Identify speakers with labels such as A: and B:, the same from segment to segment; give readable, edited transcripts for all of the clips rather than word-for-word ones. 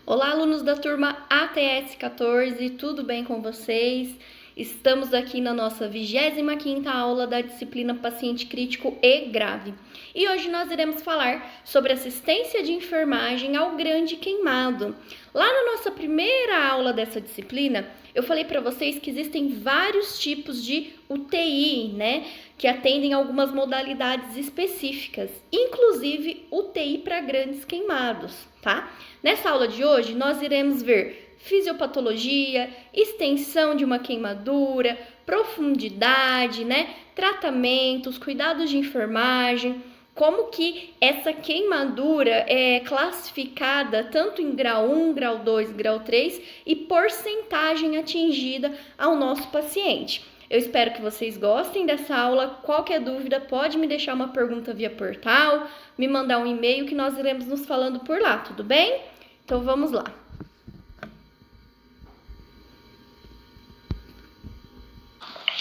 A: Olá, alunos da turma ATS 14, tudo bem com vocês? Estamos aqui na nossa 25ª aula da disciplina Paciente Crítico e Grave. E hoje nós iremos falar sobre assistência de enfermagem ao grande queimado. Lá na nossa primeira aula dessa disciplina, eu falei para vocês que existem vários tipos de UTI, né? Que atendem algumas modalidades específicas, inclusive UTI para grandes queimados, tá? Nessa aula de hoje, nós iremos ver fisiopatologia, extensão de uma queimadura, profundidade, né? Tratamentos, cuidados de enfermagem, como que essa queimadura é classificada tanto em grau 1, grau 2, grau 3 e porcentagem atingida ao nosso paciente. Eu espero que vocês gostem dessa aula. Qualquer dúvida, pode me deixar uma pergunta via portal, me mandar um e-mail que nós iremos nos falando por lá, tudo bem? Então vamos lá.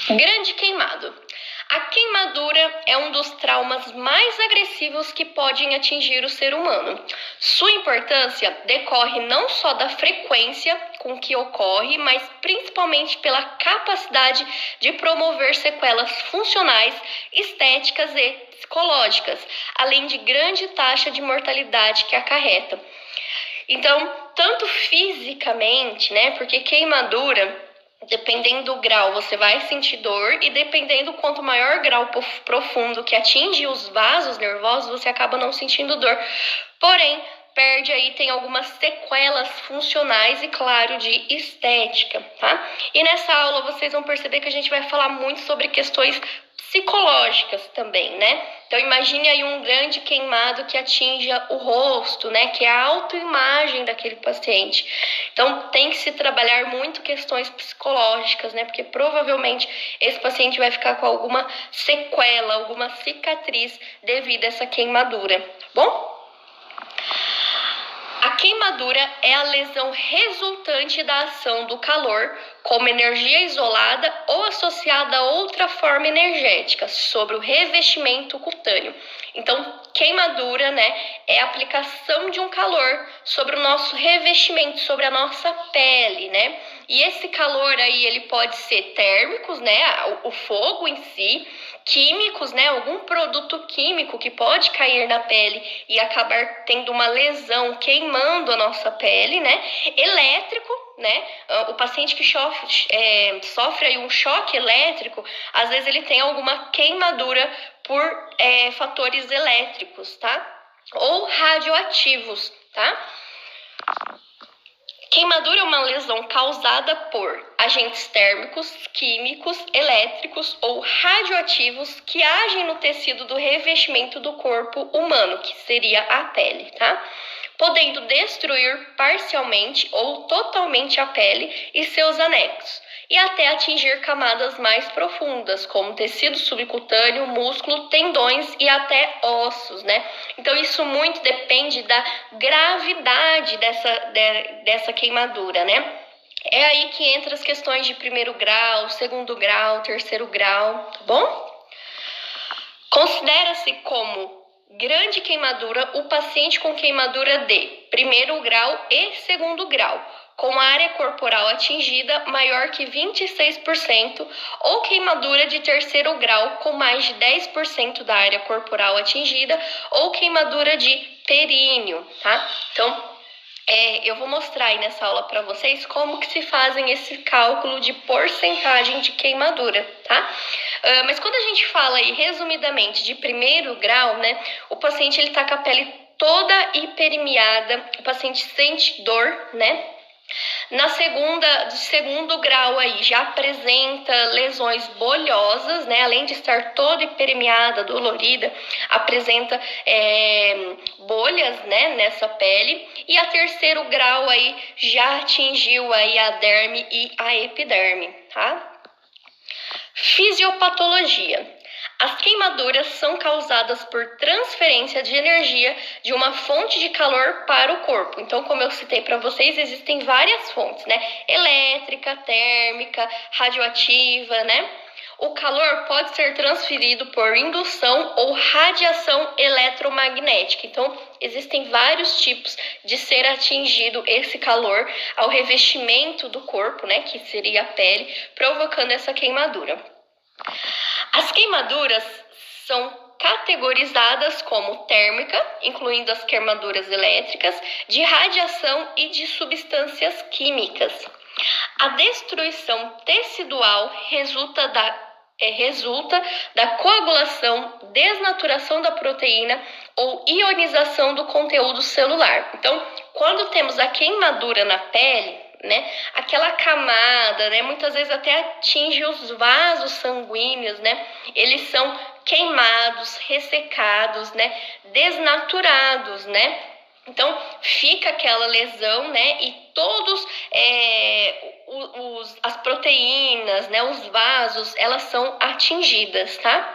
A: Grande queimado. A queimadura é um dos traumas mais agressivos que podem atingir o ser humano. Sua importância decorre não só da frequência com que ocorre, mas principalmente pela capacidade de promover sequelas funcionais, estéticas e psicológicas, além de grande taxa de mortalidade que acarreta. Então, tanto fisicamente, né, porque queimadura, dependendo do grau, você vai sentir dor, e dependendo quanto maior grau profundo que atinge os vasos nervosos, você acaba não sentindo dor. Porém, perde aí, tem algumas sequelas funcionais e, claro, de estética, tá? E nessa aula vocês vão perceber que a gente vai falar muito sobre questões psicológicas também, né? Então imagine aí um grande queimado que atinja o rosto, né? Que é a autoimagem daquele paciente. Então tem que se trabalhar muito questões psicológicas, né? Porque provavelmente esse paciente vai ficar com alguma sequela, alguma cicatriz devido a essa queimadura, tá bom? A queimadura é a lesão resultante da ação do calor, como energia isolada ou associada a outra forma energética, sobre o revestimento cutâneo. Então, queimadura, né, é a aplicação de um calor sobre o nosso revestimento, sobre a nossa pele, né? E esse calor aí, ele pode ser térmicos, né, o fogo em si, químicos, né, algum produto químico que pode cair na pele e acabar tendo uma lesão, queimando a nossa pele, né, elétrico, né, o paciente que sofre aí um choque elétrico, às vezes ele tem alguma queimadura por fatores elétricos, tá, ou radioativos, tá. Queimadura é uma lesão causada por agentes térmicos, químicos, elétricos ou radioativos que agem no tecido do revestimento do corpo humano, que seria a pele, tá? Podendo destruir parcialmente ou totalmente a pele e seus anexos, e até atingir camadas mais profundas, como tecido subcutâneo, músculo, tendões e até ossos, né? Então, isso muito depende da gravidade dessa queimadura, né? É aí que entra as questões de primeiro grau, segundo grau, terceiro grau, tá bom? Considera-se como grande queimadura o paciente com queimadura de primeiro grau e segundo grau, com a área corporal atingida maior que 26%, ou queimadura de terceiro grau com mais de 10% da área corporal atingida, ou queimadura de períneo, tá? Então, eu vou mostrar aí nessa aula para vocês como que se fazem esse cálculo de porcentagem de queimadura, tá? Mas quando a gente fala aí, resumidamente, de primeiro grau, né? O paciente, ele tá com a pele toda hiperemiada, o paciente sente dor, né? De segundo grau aí, já apresenta lesões bolhosas, né? Além de estar toda hiperemiada, dolorida, apresenta bolhas, né, nessa pele. E a terceiro grau aí já atingiu aí a derme e a epiderme, tá? Fisiopatologia. As queimaduras são causadas por transferência de energia de uma fonte de calor para o corpo. Então, como eu citei para vocês, existem várias fontes, né? Elétrica, térmica, radioativa, né? O calor pode ser transferido por indução ou radiação eletromagnética. Então, existem vários tipos de ser atingido esse calor ao revestimento do corpo, né, que seria a pele, provocando essa queimadura. As queimaduras são categorizadas como térmica, incluindo as queimaduras elétricas, de radiação e de substâncias químicas. A destruição tecidual resulta da coagulação, desnaturação da proteína ou ionização do conteúdo celular. Então, quando temos a queimadura na pele, né, aquela camada, né, muitas vezes até atinge os vasos sanguíneos, né, eles são queimados, ressecados, né, desnaturados, né. Então, fica aquela lesão, né, e todos as proteínas, né, os vasos, elas são atingidas, tá?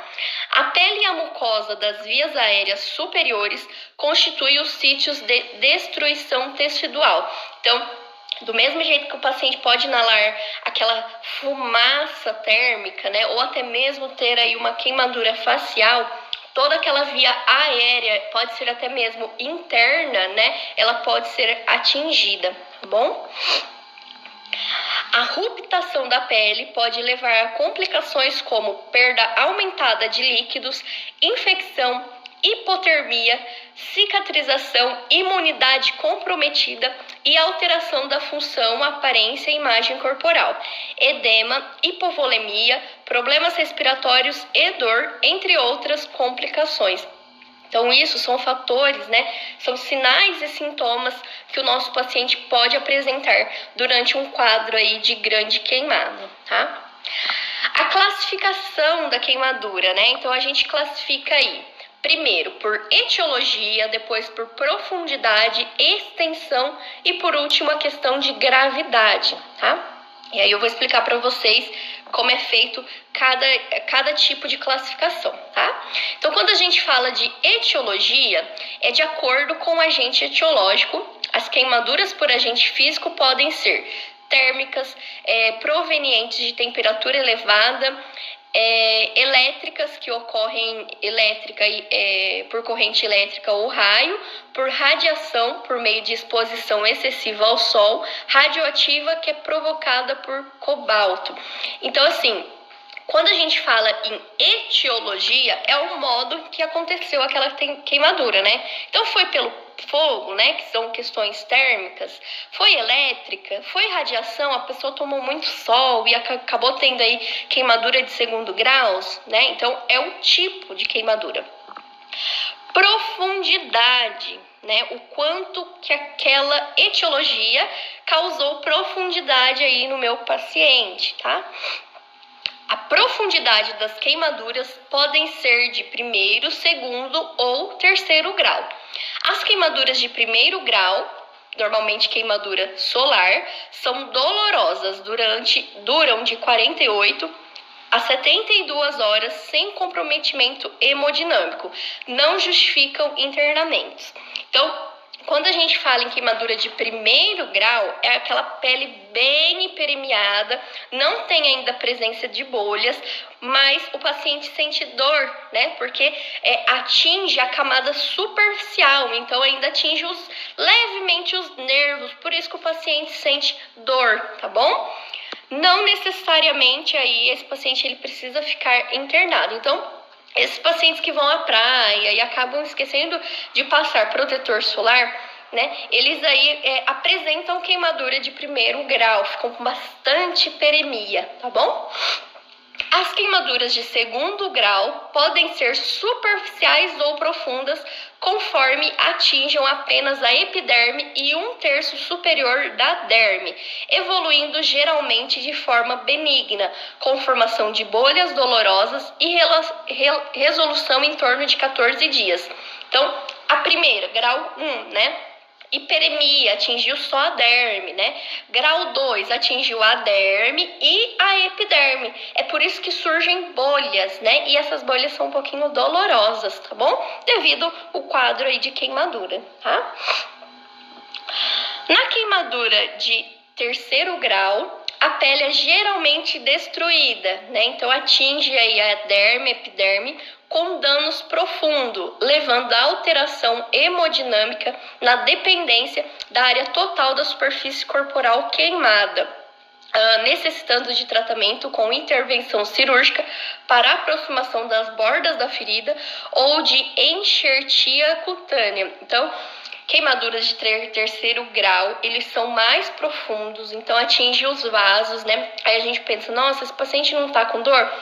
A: A pele e a mucosa das vias aéreas superiores constituem os sítios de destruição tecidual. Então, do mesmo jeito que o paciente pode inalar aquela fumaça térmica, né, ou até mesmo ter aí uma queimadura facial, toda aquela via aérea, pode ser até mesmo interna, né, ela pode ser atingida, tá bom? A ruptação da pele pode levar a complicações como perda aumentada de líquidos, infecção, hipotermia, cicatrização, imunidade comprometida e alteração da função, aparência e imagem corporal, edema, hipovolemia, problemas respiratórios e dor, entre outras complicações. Então, isso são fatores, né? São sinais e sintomas que o nosso paciente pode apresentar durante um quadro aí de grande queimada, tá? A classificação da queimadura, né? Então, a gente classifica aí, primeiro por etiologia, depois por profundidade, extensão e, por último, a questão de gravidade, tá? E aí eu vou explicar para vocês como é feito cada tipo de classificação, tá? Então, quando a gente fala de etiologia, é de acordo com o agente etiológico. As queimaduras por agente físico podem ser térmicas, provenientes de temperatura elevada, elétricas, que ocorrem por corrente elétrica ou raio, por radiação, por meio de exposição excessiva ao sol, radioativa, que é provocada por cobalto. Então, assim, quando a gente fala em etiologia, é o modo que aconteceu aquela queimadura, né? Então, foi pelo fogo, né, que são questões térmicas, foi elétrica, foi radiação, a pessoa tomou muito sol e acabou tendo aí queimadura de 2º grau, né? Então, é o tipo de queimadura. Profundidade, né? O quanto que aquela etiologia causou profundidade aí no meu paciente, tá? A profundidade das queimaduras podem ser de 1º, 2º ou 3º grau. As queimaduras de 1º grau, normalmente queimadura solar, são dolorosas, duram de 48 a 72 horas sem comprometimento hemodinâmico, não justificam internamentos. Então, quando a gente fala em queimadura de 1º grau, é aquela pele bem hiperemiada, não tem ainda presença de bolhas, mas o paciente sente dor, né? Porque atinge a camada superficial, então ainda atinge levemente os nervos, por isso que o paciente sente dor, tá bom? Não necessariamente aí esse paciente ele precisa ficar internado. Então, esses pacientes que vão à praia e acabam esquecendo de passar protetor solar, né? Eles aí apresentam queimadura de 1º grau, ficam com bastante hiperemia, tá bom? As queimaduras de 2º grau podem ser superficiais ou profundas, conforme atinjam apenas a epiderme e 1/3 superior da derme, evoluindo geralmente de forma benigna, com formação de bolhas dolorosas e resolução em torno de 14 dias. Então, a primeira, grau 1, né? Hiperemia, atingiu só a derme, né? Grau 2, atingiu a derme e a epiderme. É por isso que surgem bolhas, né? E essas bolhas são um pouquinho dolorosas, tá bom? Devido ao quadro aí de queimadura, tá? Na queimadura de 3º grau, a pele é geralmente destruída, né? Então atinge aí a derme, epiderme, com danos profundos, levando à alteração hemodinâmica na dependência da área total da superfície corporal queimada, necessitando de tratamento com intervenção cirúrgica para aproximação das bordas da ferida ou de enxertia cutânea. Então, queimaduras de terceiro grau, eles são mais profundos, então atinge os vasos, né? Aí a gente pensa, nossa, esse paciente não tá com dor?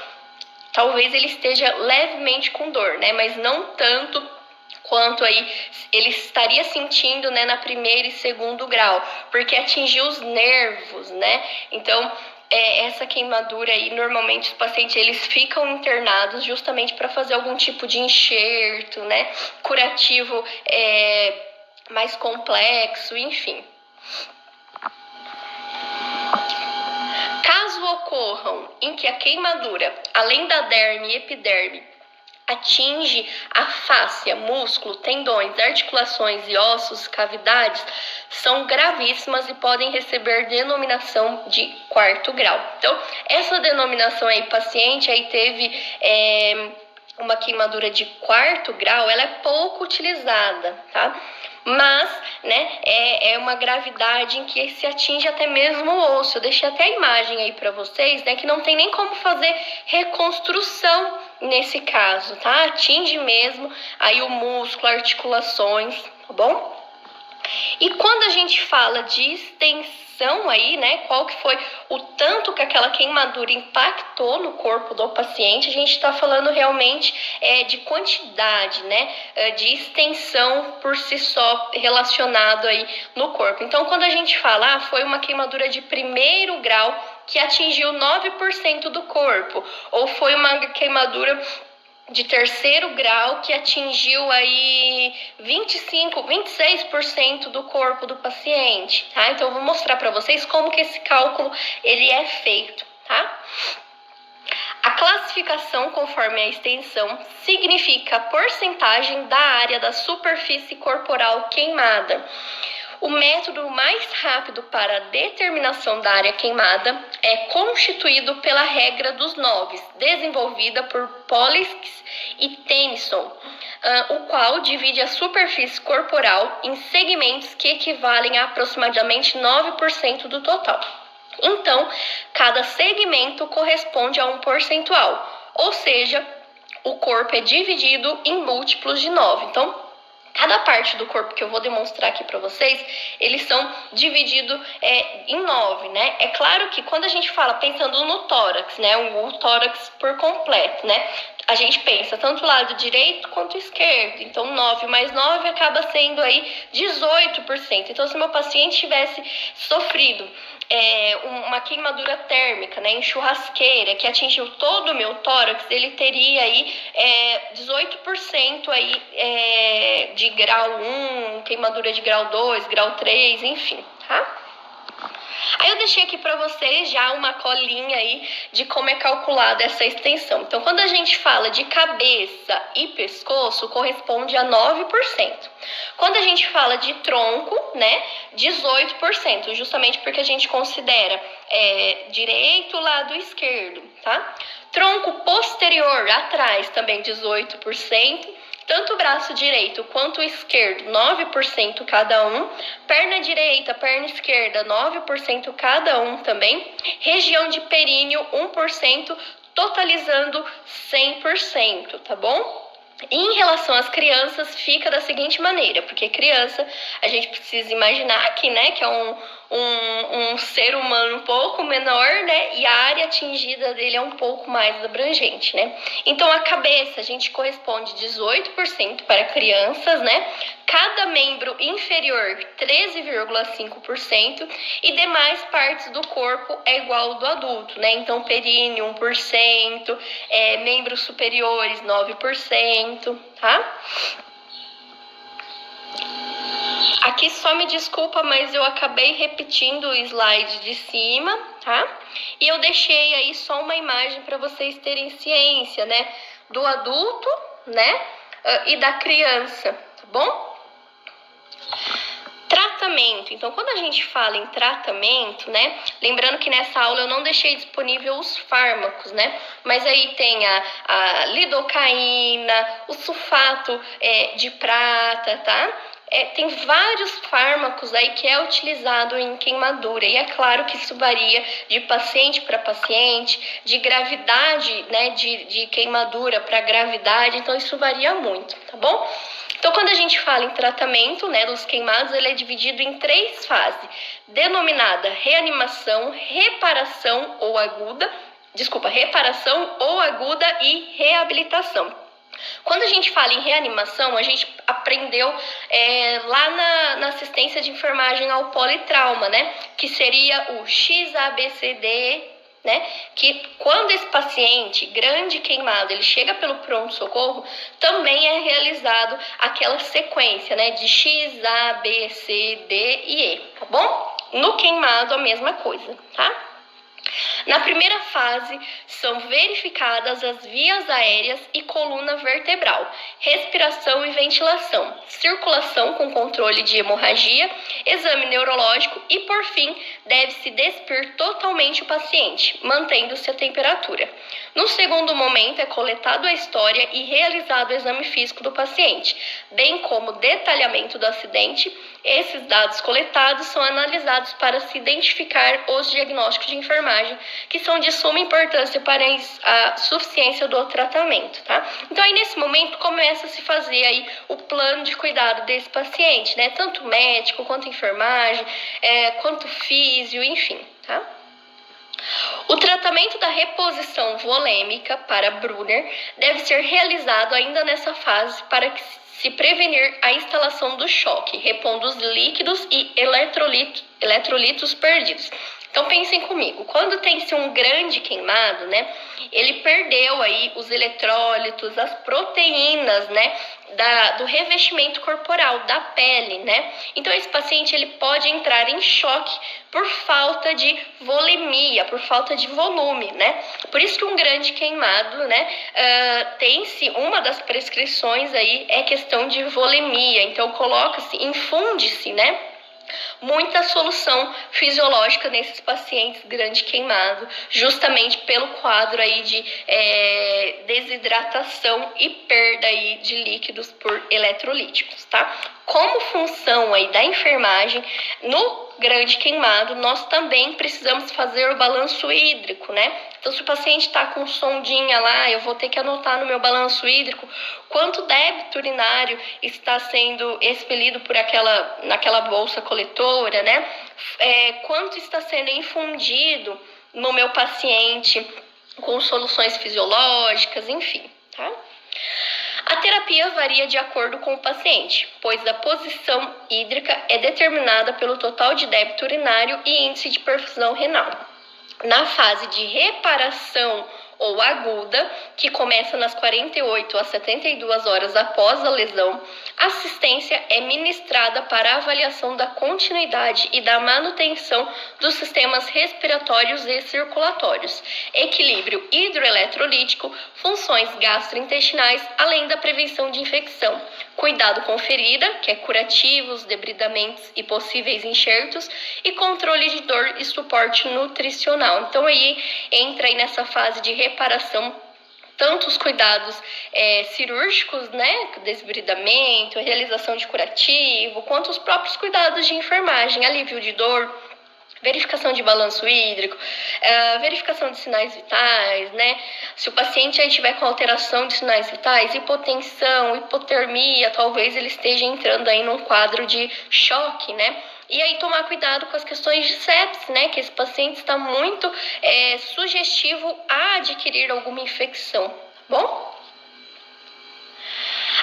A: Talvez ele esteja levemente com dor, né? Mas não tanto quanto aí ele estaria sentindo, né, na primeiro e segundo grau, porque atingiu os nervos, né? Então, essa queimadura aí, normalmente os pacientes eles ficam internados justamente para fazer algum tipo de enxerto, né? Curativo mais complexo, enfim. Caso ocorram em que a queimadura, além da derme e epiderme, atinge a fáscia, músculo, tendões, articulações e ossos, cavidades, são gravíssimas e podem receber denominação de quarto grau. Então, essa denominação aí, paciente aí teve uma queimadura de quarto grau, ela é pouco utilizada, tá? Mas, né, é uma gravidade em que se atinge até mesmo o osso. Eu deixei até a imagem aí para vocês, né, que não tem nem como fazer reconstrução nesse caso, tá? Atinge mesmo aí o músculo, articulações, tá bom? E quando a gente fala de extensão aí, né, qual que foi o tanto que aquela queimadura impactou no corpo do paciente, a gente está falando realmente de quantidade, né, de extensão por si só relacionado aí no corpo. Então, quando a gente fala, foi uma queimadura de primeiro grau que atingiu 9% do corpo, ou foi uma queimadura de terceiro grau que atingiu aí 26% do corpo do paciente, tá? Então eu vou mostrar para vocês como que esse cálculo ele é feito, tá? A classificação conforme a extensão significa a porcentagem da área da superfície corporal queimada. O método mais rápido para a determinação da área queimada é constituído pela regra dos 9, desenvolvida por Polinsky e Tennyson, o qual divide a superfície corporal em segmentos que equivalem a aproximadamente 9% do total. Então, cada segmento corresponde a um percentual, ou seja, o corpo é dividido em múltiplos de 9. Então, cada parte do corpo que eu vou demonstrar aqui para vocês, eles são divididos em 9, né? É claro que quando a gente fala pensando no tórax, né? O tórax por completo, né? A gente pensa tanto o lado direito quanto o esquerdo. Então, 9 mais 9 acaba sendo aí 18%. Então, se meu paciente tivesse sofrido uma queimadura térmica, né, em churrasqueira, que atingiu todo o meu tórax, ele teria aí 18% aí, de grau 1, queimadura de grau 2, grau 3, enfim, tá? Aí eu deixei aqui para vocês já uma colinha aí de como é calculada essa extensão. Então, quando a gente fala de cabeça e pescoço, corresponde a 9%. Quando a gente fala de tronco, né, 18%, justamente porque a gente considera direito, lado esquerdo, tá? Tronco posterior, atrás, também 18%. Tanto o braço direito quanto o esquerdo, 9% cada um. Perna direita, perna esquerda, 9% cada um também. Região de períneo, 1%, totalizando 100%, tá bom? Em relação às crianças, fica da seguinte maneira, porque criança, a gente precisa imaginar aqui, né, que é um ser humano um pouco menor, né, e a área atingida dele é um pouco mais abrangente, né. Então, a cabeça, a gente corresponde 18% para crianças, né, cada membro inferior, 13,5%, e demais partes do corpo é igual ao do adulto, né, então, períneo, 1%, membros superiores, 9%, tá? Aqui só me desculpa, mas eu acabei repetindo o slide de cima, tá? E eu deixei aí só uma imagem para vocês terem ciência, né? Do adulto, né? E da criança, tá bom? tratamento. Então, quando a gente fala em tratamento, né? Lembrando que nessa aula eu não deixei disponível os fármacos, né? Mas aí tem a lidocaína, o sulfato de prata, tá? Tem vários fármacos aí que é utilizado em queimadura, e é claro que isso varia de paciente para paciente, de gravidade, né, de queimadura para gravidade, então isso varia muito, tá bom? Então, quando a gente fala em tratamento, né, dos queimados, ele é dividido em 3 fases, denominada reparação ou aguda e reabilitação. Quando a gente fala em reanimação, a gente aprendeu lá na assistência de enfermagem ao politrauma, né? Que seria o XABCD, né? Que quando esse paciente grande queimado, ele chega pelo pronto-socorro, também é realizado aquela sequência, né? De X, A, B, C, D e E, tá bom? No queimado, a mesma coisa, tá? Na primeira fase, são verificadas as vias aéreas e coluna vertebral, respiração e ventilação, circulação com controle de hemorragia, exame neurológico e, por fim, deve-se despir totalmente o paciente, mantendo-se a temperatura. No segundo momento, é coletado a história e realizado o exame físico do paciente, bem como detalhamento do acidente. Esses dados coletados são analisados para se identificar os diagnósticos de enfermagem, que são de suma importância para a suficiência do tratamento, tá? Então, aí nesse momento, começa a se fazer aí o plano de cuidado desse paciente, né? Tanto médico, quanto enfermagem, quanto físio, enfim, tá? O tratamento da reposição volêmica para Brunner deve ser realizado ainda nessa fase para que se prevenir a instalação do choque, repondo os líquidos e eletrolitos perdidos. Então, pensem comigo, quando tem-se um grande queimado, né, ele perdeu aí os eletrólitos, as proteínas, né, do revestimento corporal, da pele, né? Então, esse paciente, ele pode entrar em choque por falta de volemia, por falta de volume, né? Por isso que um grande queimado, né, tem-se, uma das prescrições aí é questão de volemia, então coloca-se, infunde-se, né, muita solução fisiológica nesses pacientes grande queimado, justamente pelo quadro aí de desidratação e perda aí de líquidos por eletrolíticos, tá? Como função aí da enfermagem, no grande queimado, nós também precisamos fazer o balanço hídrico, né? Então, se o paciente está com sondinha lá, eu vou ter que anotar no meu balanço hídrico quanto débito urinário está sendo expelido por naquela bolsa coletora, né? Quanto está sendo infundido no meu paciente com soluções fisiológicas, enfim, tá? A terapia varia de acordo com o paciente, pois a posição hídrica é determinada pelo total de débito urinário e índice de perfusão renal. Na fase de reparação ou aguda, que começa nas 48 a 72 horas após a lesão, assistência é ministrada para a avaliação da continuidade e da manutenção dos sistemas respiratórios e circulatórios, equilíbrio hidroeletrolítico, funções gastrointestinais, além da prevenção de infecção, cuidado com ferida, que é curativos, debridamentos e possíveis enxertos, e controle de dor e suporte nutricional. Então, aí entra aí nessa fase de reparação tanto os cuidados cirúrgicos, né, desbridamento, realização de curativo, quanto os próprios cuidados de enfermagem, alívio de dor, verificação de balanço hídrico, verificação de sinais vitais, né? Se o paciente aí tiver com alteração de sinais vitais, hipotensão, hipotermia, talvez ele esteja entrando aí num quadro de choque, né? E aí tomar cuidado com as questões de sepse, né? Que esse paciente está muito sugestivo a adquirir alguma infecção, tá bom?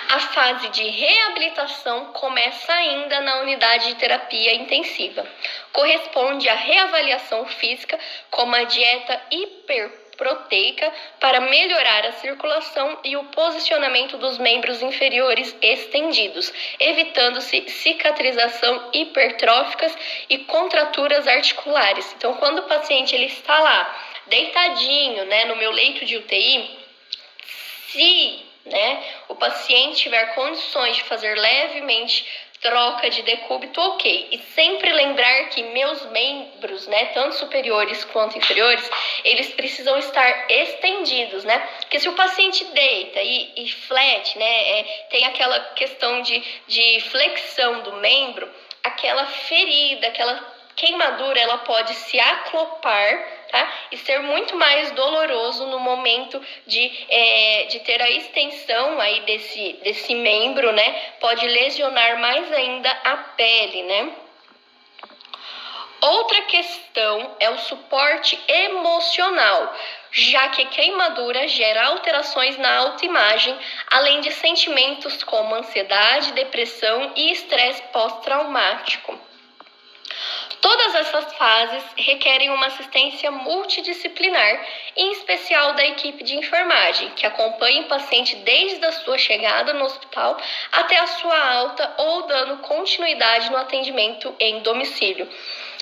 A: A fase de reabilitação começa ainda na unidade de terapia intensiva. Corresponde à reavaliação física, como a dieta hiperproteica para melhorar a circulação e o posicionamento dos membros inferiores estendidos, evitando-se cicatrização hipertróficas e contraturas articulares. Então, quando o paciente ele está lá, deitadinho, né, no meu leito de UTI, se o paciente tiver condições de fazer levemente troca de decúbito, ok. E sempre lembrar que meus membros, né, tanto superiores quanto inferiores, eles precisam estar estendidos, né? Porque se o paciente deita e flat, né, tem aquela questão de flexão do membro, aquela ferida, aquela queimadura, ela pode se aclopar, tá? E ser muito mais doloroso no momento de ter a extensão aí desse membro, né? Pode lesionar mais ainda a pele, né? Outra questão é o suporte emocional, já que queimadura gera alterações na autoimagem, além de sentimentos como ansiedade, depressão e estresse pós-traumático. Todas essas fases requerem uma assistência multidisciplinar, em especial da equipe de enfermagem, que acompanha o paciente desde a sua chegada no hospital até a sua alta ou dando continuidade no atendimento em domicílio.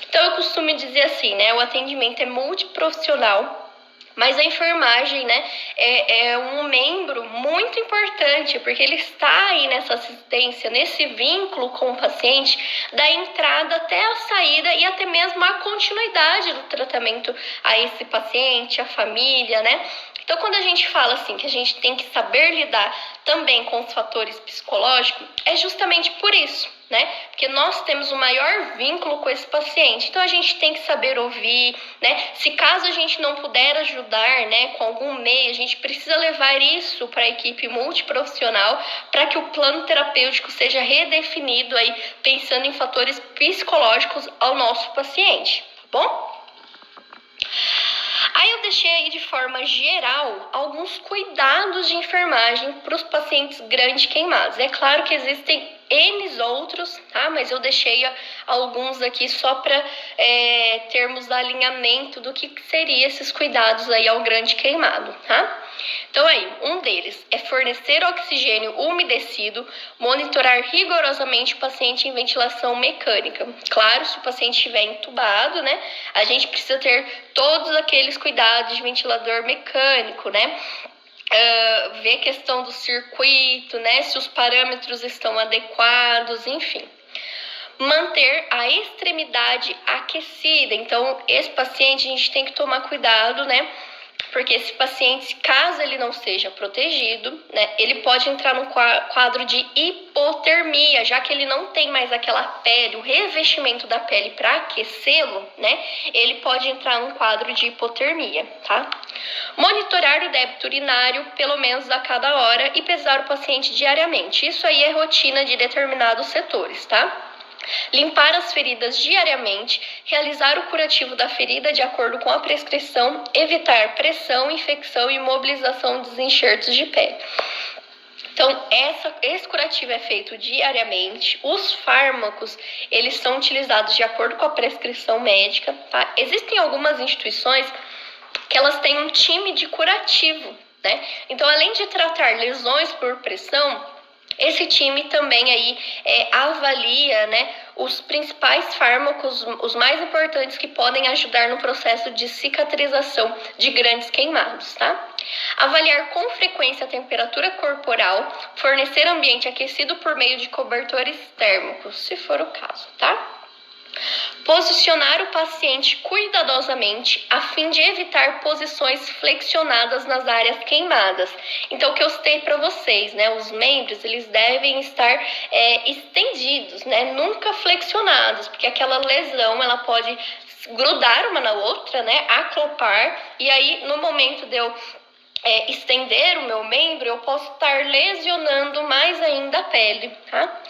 A: Então, eu costumo dizer assim, né? O atendimento é multiprofissional, mas a enfermagem, né, é um membro muito importante, porque ele está aí nessa assistência, nesse vínculo com o paciente, da entrada até a saída e até mesmo a continuidade do tratamento a esse paciente, a família, né? Então, quando a gente fala assim que a gente tem que saber lidar também com os fatores psicológicos, é justamente por isso, né? Porque nós temos o maior vínculo com esse paciente. Então, a gente tem que saber ouvir, né? Se caso a gente não puder ajudar, né, com algum meio, a gente precisa levar isso para a equipe multiprofissional para que o plano terapêutico seja redefinido aí, pensando em fatores psicológicos ao nosso paciente, tá bom? Aí eu deixei aí de forma geral alguns cuidados de enfermagem para os pacientes grandes queimados. É claro que existem N outros, tá? Mas eu deixei alguns aqui só para termos alinhamento do que seria esses cuidados aí ao grande queimado, tá? Então aí, um deles é fornecer oxigênio umedecido, monitorar rigorosamente o paciente em ventilação mecânica. Claro, se o paciente estiver entubado, né, a gente precisa ter todos aqueles cuidados de ventilador mecânico, né? Ver a questão do circuito, né, se os parâmetros estão adequados, enfim. Manter a extremidade aquecida. Então, esse paciente a gente tem que tomar cuidado, né? Porque esse paciente, caso ele não seja protegido, né, ele pode entrar num quadro de hipotermia, já que ele não tem mais aquela pele, o revestimento da pele para aquecê-lo, né, ele pode entrar num quadro de hipotermia, tá? Monitorar o débito urinário pelo menos a cada hora e pesar o paciente diariamente. Isso aí é rotina de determinados setores, tá? Limpar as feridas diariamente, realizar o curativo da ferida de acordo com a prescrição, evitar pressão, infecção e imobilização dos enxertos de pele. Então, esse curativo é feito diariamente. Os fármacos, eles são utilizados de acordo com a prescrição médica, tá? Existem algumas instituições que elas têm um time de curativo, né? Então, além de tratar lesões por pressão, esse time também aí avalia, né, os principais fármacos, os mais importantes que podem ajudar no processo de cicatrização de grandes queimados, tá? Avaliar com frequência a temperatura corporal, fornecer ambiente aquecido por meio de cobertores térmicos, se for o caso, tá? Posicionar o paciente cuidadosamente a fim de evitar posições flexionadas nas áreas queimadas. Então, o que eu citei para vocês, né? Os membros, eles devem estar estendidos, né? Nunca flexionados, porque aquela lesão, ela pode grudar uma na outra, né? Aclopar, e aí, no momento de eu estender o meu membro, eu posso estar lesionando mais ainda a pele, tá?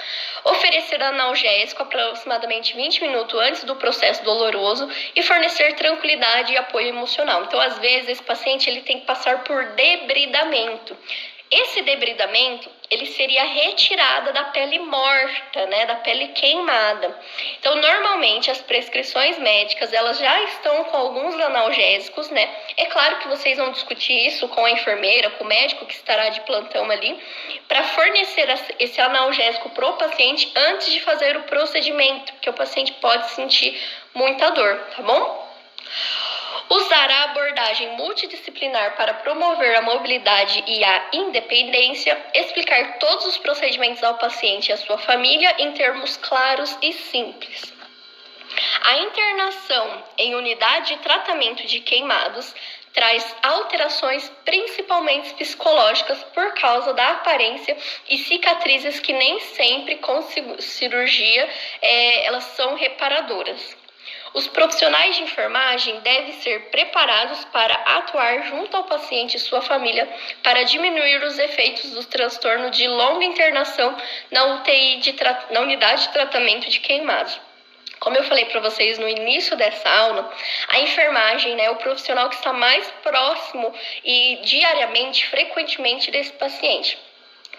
A: Oferecer analgésico aproximadamente 20 minutos antes do processo doloroso e fornecer tranquilidade e apoio emocional. Então, às vezes, esse paciente ele tem que passar por debridamento. Esse debridamento, ele seria a retirada da pele morta, né, da pele queimada. Então, normalmente, as prescrições médicas, elas já estão com alguns analgésicos, né? É claro que vocês vão discutir isso com a enfermeira, com o médico que estará de plantão ali, para fornecer esse analgésico para o paciente antes de fazer o procedimento, porque o paciente pode sentir muita dor, tá bom? Usar a abordagem multidisciplinar para promover a mobilidade e a independência, explicar todos os procedimentos ao paciente e à sua família em termos claros e simples. A internação em unidade de tratamento de queimados traz alterações principalmente psicológicas por causa da aparência e cicatrizes que nem sempre com cirurgia elas são reparadoras. Os profissionais de enfermagem devem ser preparados para atuar junto ao paciente e sua família para diminuir os efeitos do transtorno de longa internação na UTI, na unidade de tratamento de queimados. Como eu falei para vocês no início dessa aula, a enfermagem é o profissional que está mais próximo e diariamente, frequentemente desse paciente.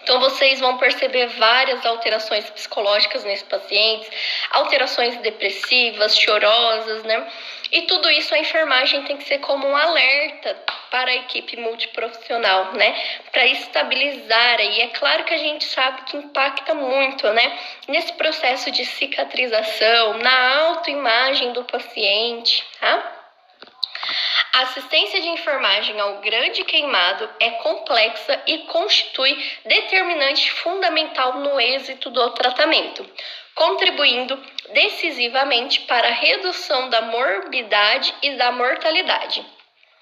A: Então, vocês vão perceber várias alterações psicológicas nesse paciente, alterações depressivas, chorosas, né? E tudo isso a enfermagem tem que ser como um alerta para a equipe multiprofissional, né? Para estabilizar. E é claro que a gente sabe que impacta muito, né? Nesse processo de cicatrização, na autoimagem do paciente, tá? A assistência de enfermagem ao grande queimado é complexa e constitui determinante fundamental no êxito do tratamento, contribuindo decisivamente para a redução da morbidade e da mortalidade.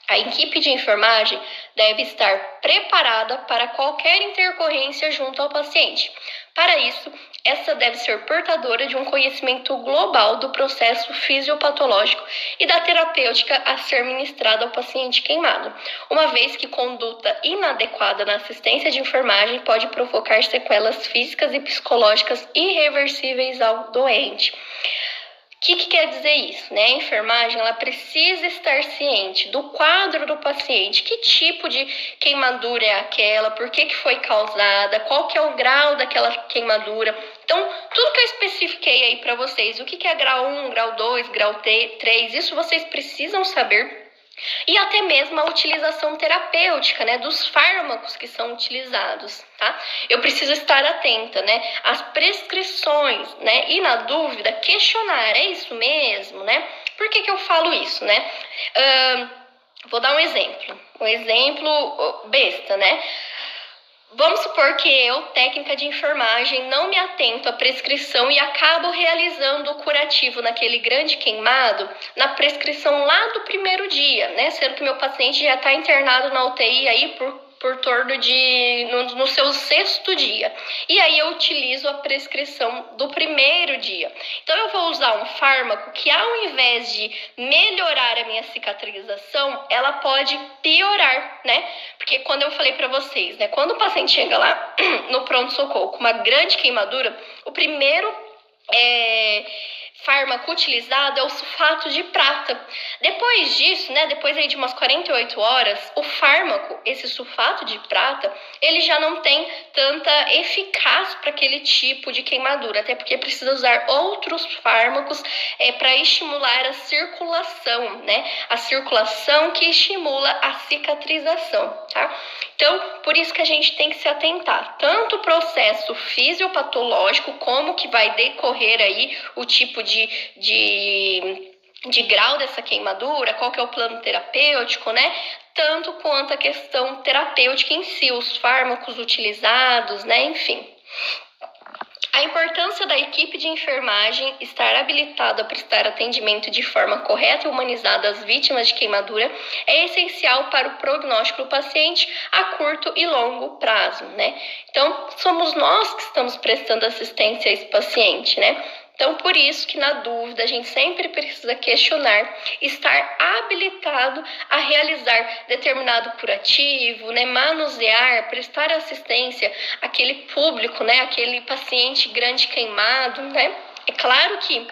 A: A equipe de enfermagem deve estar preparada para qualquer intercorrência junto ao paciente. Para isso, essa deve ser portadora de um conhecimento global do processo fisiopatológico e da terapêutica a ser ministrada ao paciente queimado, uma vez que conduta inadequada na assistência de enfermagem pode provocar sequelas físicas e psicológicas irreversíveis ao doente. O que quer dizer isso, né? A enfermagem ela precisa estar ciente do quadro do paciente, que tipo de queimadura é aquela, por que foi causada, qual que é o grau daquela queimadura. Então, tudo que eu especifiquei aí para vocês, o que é grau 1, grau 2, grau 3, isso vocês precisam saber. E até mesmo a utilização terapêutica, né, dos fármacos que são utilizados, tá? Eu preciso estar atenta, né, às prescrições, né, e na dúvida, questionar, é isso mesmo, né? Por que eu falo isso, né? Vou dar um exemplo besta, né? Vamos supor que eu, técnica de enfermagem, não me atento à prescrição e acabo realizando o curativo naquele grande queimado na prescrição lá do primeiro dia, né? Sendo que meu paciente já está internado na UTI aí por torno de no seu 6º dia. E aí eu utilizo a prescrição do primeiro dia. Então eu vou usar um fármaco que, ao invés de melhorar a minha cicatrização, ela pode piorar, né? Porque quando eu falei para vocês, né, quando o paciente chega lá no pronto-socorro com uma grande queimadura, o primeiro fármaco utilizado é o sulfato de prata. Depois disso, né, depois aí de umas 48 horas, o fármaco, esse sulfato de prata, ele já não tem tanta eficácia para aquele tipo de queimadura, até porque precisa usar outros fármacos para estimular a circulação, né? A circulação que estimula a cicatrização, tá? Então, por isso que a gente tem que se atentar, tanto o processo fisiopatológico, como que vai decorrer aí o tipo de grau dessa queimadura, qual que é o plano terapêutico, né? Tanto quanto a questão terapêutica em si, os fármacos utilizados, né? Enfim. A importância da equipe de enfermagem estar habilitada a prestar atendimento de forma correta e humanizada às vítimas de queimadura é essencial para o prognóstico do paciente a curto e longo prazo, né? Então, somos nós que estamos prestando assistência a esse paciente, né? Então, por isso que na dúvida a gente sempre precisa questionar, estar habilitado a realizar determinado curativo, né, manusear, prestar assistência àquele público, né, aquele paciente grande queimado, né? É claro que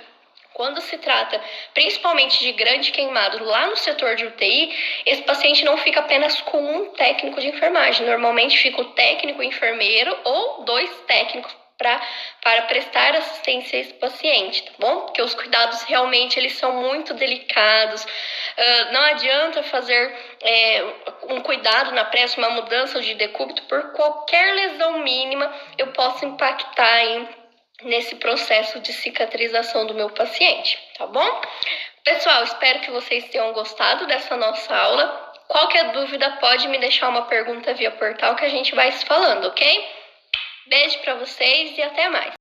A: quando se trata principalmente de grande queimado lá no setor de UTI, esse paciente não fica apenas com um técnico de enfermagem. Normalmente fica o técnico enfermeiro ou 2 técnicos para prestar assistência a esse paciente, tá bom? Porque os cuidados realmente eles são muito delicados. Não adianta fazer um cuidado na pressa, uma mudança de decúbito, por qualquer lesão mínima eu posso impactar nesse processo de cicatrização do meu paciente, tá bom? Pessoal, espero que vocês tenham gostado dessa nossa aula. Qualquer dúvida, pode me deixar uma pergunta via portal que a gente vai se falando, ok? Beijo pra vocês e até mais!